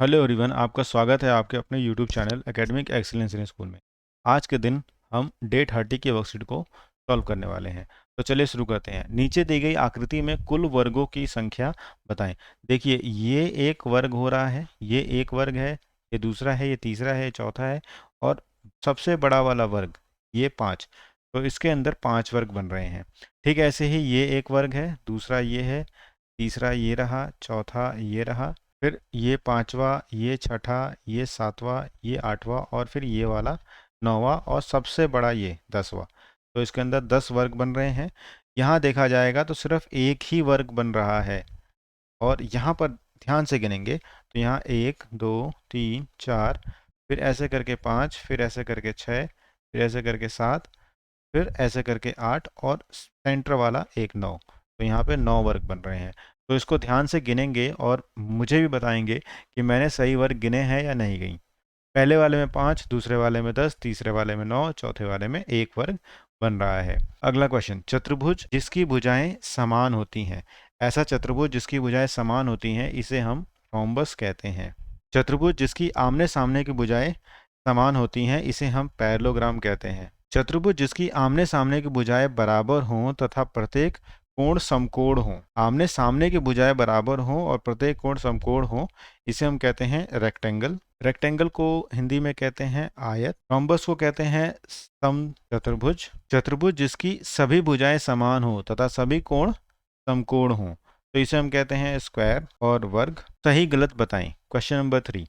Hello everyone, आपका स्वागत है आपके अपने YouTube channel academic excellence in school में। आज के दिन हम डे 30 की वर्कशीट को सॉल्व करने वाले हैं। तो चलिए शुरू करते हैं। नीचे दी गई आकृति में कुल वर्गों की संख्या बताएं। देखिए, ये एक वर्ग हो रहा है, ये एक वर्ग है, ये दूसरा है, ये तीसरा है, ये चौथा है, और सबसे बड़ा वाला वर्ग ये 5। तो इसके अंदर 5 वर्ग बन रहे हैं। ठीक ऐसे ही ये एक वर्ग है, दूसरा ये है, तीसरा ये रहा, चौथा ये रहा, फिर ये पांचवा, ये छठा, ये सातवां, ये आठवां, और फिर ये वाला नौवां, और सबसे बड़ा ये 10वां। तो इसके अंदर 10 वर्ग बन रहे हैं। यहाँ देखा जाएगा तो सिर्फ एक ही वर्ग बन रहा है, और यहाँ पर ध्यान से गिनेंगे तो यहाँ 1 2 3 4, फिर ऐसे करके 5, फिर ऐसे करके 6, फिर ऐसे करके 7, फिर ऐसे करके 8, और सेंटर वाला एक 9। तो यहाँ पे 9 वर्ग बन रहे हैं। तो इसको ध्यान से गिनेंगे और मुझे भी बताएंगे कि मैंने सही वर्ग गिने हैं या नहीं गई। पहले वाले में 5, दूसरे वाले में 10, तीसरे वाले में 9, चौथे वाले में 1 वर्ग बन रहा है। अगला क्वेश्चन, चतुर्भुज जिसकी भुजाएं समान होती हैं। ऐसा चतुर्भुज जिसकी भुजाएं समान होती हैं इसे हम रोम्बस कहते हैं। चतुर्भुज जिसकी आमने सामने की भुजाएं समान होती हैं इसे हम पैरेललोग्राम कहते हैं। चतुर्भुज जिसकी आमने सामने की भुजाएं बराबर हों तथा प्रत्येक कोण समकोण हों। आमने सामने की भुजाएं बराबर हों और प्रत्येक कोण समकोण हों, इसे हम कहते हैं रेक्टेंगल। रेक्टेंगल को हिंदी में कहते हैं आयत। रोम्बस को कहते हैं समचतुर्भुज। चतुर्भुज जिसकी सभी भुजाएं समान हो तथा सभी कोण समकोण हों, तो इसे हम कहते हैं स्क्वायर। और वर्ग सही गलत बताएं। क्वेश्चन नंबर 3,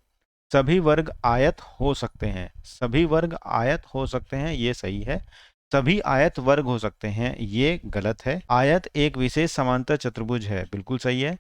सभी वर्ग आयत हो सकते हैं। सभी वर्ग आयत हो सकते हैं, ये सही है। सभी आयत वर्ग हो सकते हैं, ये गलत है। आयत एक विशेष समांतर चतुर्भुज है, बिल्कुल सही है।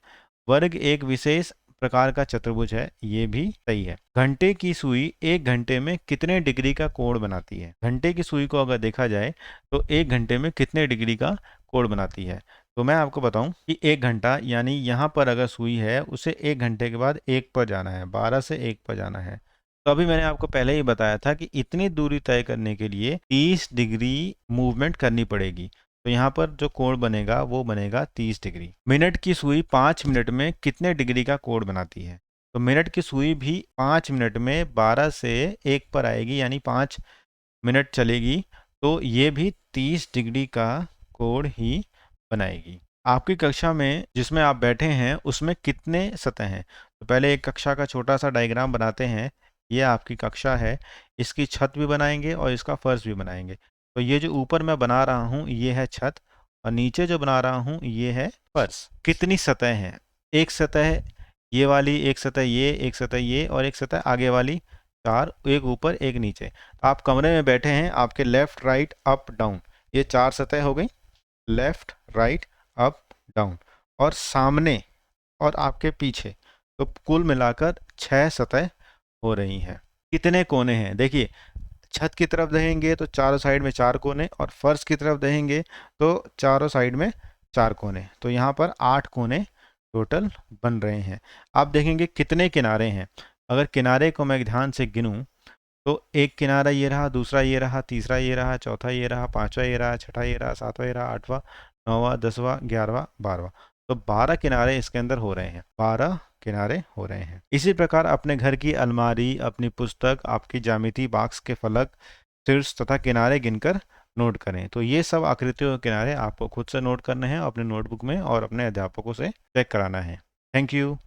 वर्ग एक विशेष प्रकार का चतुर्भुज है, ये भी सही है। घंटे की सुई 1 घंटे में कितने डिग्री का कोण बनाती है। घंटे की सुई को अगर देखा जाए तो 1 घंटे में कितने डिग्री का कोण बनाती है। तो मैं आपको बताऊं कि 1 घंटा यानी यहाँ पर अगर सुई है उसे 1 घंटे के बाद 1 पर जाना है, 12 से 1 पर जाना है। तो अभी मैंने आपको पहले ही बताया था कि इतनी दूरी तय करने के लिए 30 डिग्री मूवमेंट करनी पड़ेगी। तो यहाँ पर जो कोण बनेगा वो बनेगा 30 डिग्री। मिनट की सुई 5 मिनट में कितने डिग्री का कोण बनाती है। तो मिनट की सुई भी 5 मिनट में 12 से 1 पर आएगी, यानी 5 मिनट चलेगी, तो ये भी 30 डिग्री का कोण ही बनाएगी। आपकी कक्षा में जिसमें आप बैठे हैं उसमें कितने सतह हैं। तो पहले एक कक्षा का छोटा सा डायग्राम बनाते हैं। ये आपकी कक्षा है, इसकी छत भी बनाएंगे और इसका फर्श भी बनाएंगे। तो ये जो ऊपर मैं बना रहा हूँ ये है छत, और नीचे जो बना रहा हूँ ये है फर्श। कितनी सतह हैं। एक सतह ये वाली, एक सतह ये, एक सतह ये, और एक सतह आगे वाली। 4, एक ऊपर एक नीचे। आप कमरे में बैठे हैं, आपके लेफ्ट राइट अप डाउन, ये 4 सतह हो गई। लेफ्ट राइट अप डाउन, और सामने और आपके पीछे, तो कुल मिलाकर 6 सतह हो रही हैं। कितने कोने हैं। देखिए, छत की तरफ देखेंगे तो चारों साइड में 4 कोने, और फर्श की तरफ देखेंगे तो चारों साइड में 4 कोने। तो यहाँ पर 8 कोने टोटल बन रहे हैं। आप देखेंगे कितने किनारे हैं। अगर किनारे को मैं ध्यान से गिनूं तो एक किनारा ये रहा, दूसरा ये रहा, तीसरा ये रहा, चौथा ये रहा, पांचवा ये रहा, छठा ये रहा, सातवां ये रहा, आठवां, नौवां, 10वां, 11वां, 12वां। तो 12 किनारे इसके अंदर हो रहे हैं। 12 किनारे हो रहे हैं। इसी प्रकार अपने घर की अलमारी, अपनी पुस्तक, आपकी ज्यामिति बॉक्स के फलक, शीर्ष तथा किनारे गिनकर नोट करें। तो ये सब आकृतियों के किनारे आपको खुद से नोट करने हैं अपने नोटबुक में, और अपने अध्यापकों से चेक कराना है। Thank you.